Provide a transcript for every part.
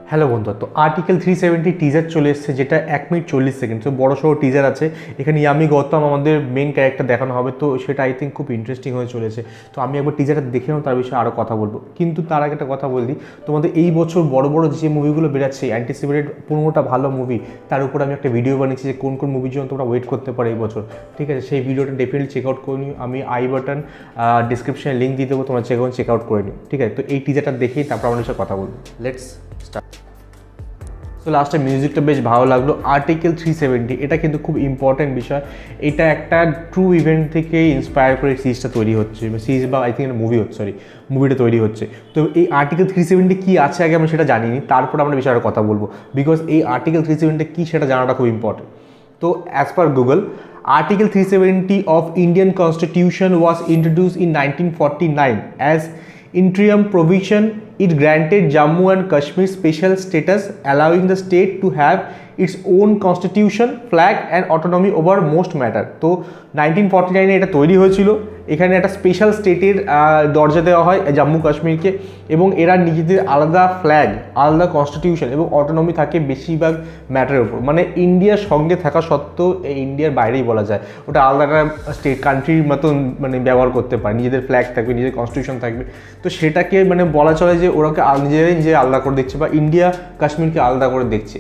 Hello বন্ধুরা, তো article 370 teaser চলে এসেছে, যেটা 1 মিনিট 40 সেকেন্ড। তো বড় সড়ো টিজার আছে। এখানে ইয়ামি গৌতম আমাদের মেন ক্যারেক্টার দেখানো হবে, তো সেটা আই থিঙ্ক খুব ইন্টারেস্টিং হয়ে চলেছে। তো আমি একবার টিজারটা দেখে নেব, তার বিষয়ে আরও কথা বলবো। কিন্তু তার আগে একটা কথা বল দিই, তোমাদের এই বছর বড় বড় যে মুভিগুলো বেরাচ্ছে অ্যান্টিসিপেটেড 15টা ভালো মুভি, তার উপর আমি একটা ভিডিও বানিয়েছি যে কোন কোন মুভির জন্য তোমরা ওয়েট করতে পারো এই বছর। ঠিক আছে, সেই ভিডিওটা ডেফিনেটলি চেক আউট করে নিও। আমি আই বাটন ডিসক্রিপশনে লিঙ্ক দিয়ে দেবো, তোমরা চেক আউট করে নিও। ঠিক আছে, তো এই টিজারটা দেখেই তারপর আমাদের সাথে কথা বলবো। Let's start. তো লাস্টে মিউজিকটা বেশ ভালো লাগলো। আর্টিকেল 370 এটা কিন্তু খুব ইম্পর্ট্যান্ট বিষয়। এটা একটা ট্রু ইভেন্ট থেকে ইন্সপায়ার করে সিরিজটা তৈরি হচ্ছে, সিরিজ বা আই থিঙ্ক মুভি হচ্ছে, মুভিটা তৈরি হচ্ছে। তো এই আর্টিকেল 370 কী আছে আগে আমরা সেটা জানিনি, তারপর আমরা বিষয়ে কথা বলবো। বিকজ এই আর্টিকেল 370 কী সেটা জানাটা খুব ইম্পর্টেন্ট। তো as per Google, Article 370 of Indian Constitution was introduced in 1949 as interim provision. It granted Jammu and Kashmir special status, allowing the state to have its own constitution, flag and autonomy over most matter. তো 1949 এটা তৈরি হয়েছিল। এখানে একটা special স্টেটের দরজা দেওয়া হয় জম্মু কাশ্মীরকে, এবং এরা নিজেদের আলাদা ফ্ল্যাগ, আলাদা কনস্টিটিউশন এবং অটোনমি থাকে বেশিরভাগ ম্যাটারের উপর। মানে ইন্ডিয়ার সঙ্গে থাকা সত্ত্বেও এই ইন্ডিয়ার বাইরেই বলা যায়, ওটা আলাদা একটা স্টেট কান্ট্রির মতন মানে ব্যবহার করতে পারে, নিজেদের ফ্ল্যাগ থাকবে, নিজের কনস্টিটিউশন থাকবে। তো সেটাকে মানে বলা চলে যে ওরাকে নিজেরাই নিজে আলাদা করে দেখছে, বা ইন্ডিয়া কাশ্মীরকে আলাদা করে দেখছে।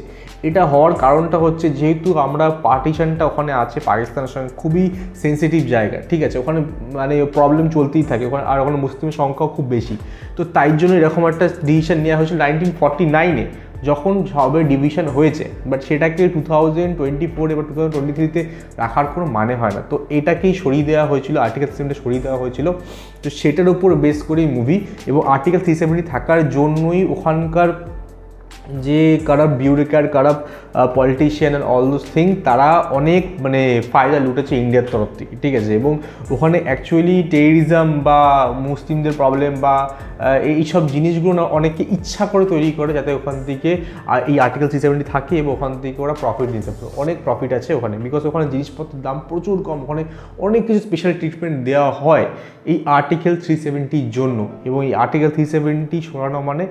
এটা হওয়ার কারণটা হচ্ছে যেহেতু আমরা পার্টিশনটা ওখানে আছে পাকিস্তানের সঙ্গে, খুবই সেন্সিটিভ জায়গা। ঠিক আছে, ওখানে মানে প্রবলেম চলতেই থাকে ওখানে, আর ওখানে মুসলিমের সংখ্যাও খুব বেশি। তো তাই জন্য এরকম একটা ডিসিশন নেওয়া হয়েছিল 1949-এ, যখন সবে ডিভিশন হয়েছে। বাট সেটাকে 2024 এবার 2023-তে রাখার কোনো মানে হয় না। তো এটাকেই সরিয়ে দেওয়া হয়েছিল, আর্টিকেল 370 সরিয়ে দেওয়া হয়েছিল। তো সেটার উপর বেস করেই মুভি, এবং আর্টিকেল 370 থাকার জন্যই ওখানকার যে corrupt bureaucrat, corrupt politician and all those thing, তারা অনেক মানে ফায়দা লুটেছে ইন্ডিয়ার তরফ থেকে। ঠিক আছে, এবং ওখানে অ্যাকচুয়ালি টেররিজম বা মুসলিমদের প্রবলেম বা এইসব জিনিসগুলো না অনেকে ইচ্ছা করে তৈরি করে, যাতে ওখান থেকে এই আর্টিকেল 370 থাকে এবং ওখান থেকে ওরা প্রফিট নিতে পারে। অনেক প্রফিট আছে ওখানে, বিকজ ওখানে জিনিসপত্রের দাম প্রচুর কম, ওখানে অনেক কিছু স্পেশাল ট্রিটমেন্ট দেওয়া হয় এই আর্টিকেল 370-র জন্য। এবং এই আর্টিকেল 370 সরানো মানে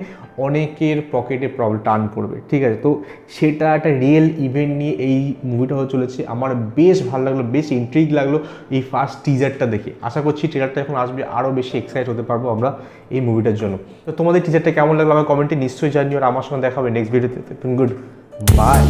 অনেকের পকেটে টান পড়বে। ঠিক আছে, তো সেটা একটা রিয়েল ইভেন্ট নিয়ে এই মুভিটা হয়ে চলেছে। আমার বেশ ভালো লাগলো, বেশ ইন্ট্রিগ লাগলো এই ফার্স্ট টিজারটা দেখে। আশা করছি ট্রেলারটা এখন আসবে, আরও বেশি এক্সাইট হতে পারবো আমরা এই মুভিটার জন্য। তো তোমাদের টিজারটা কেমন লাগলো আমার কমেন্টে নিশ্চয়ই জানিও, আর আমার সঙ্গে দেখা হবে নেক্সট ভিডিওতে। Good bye.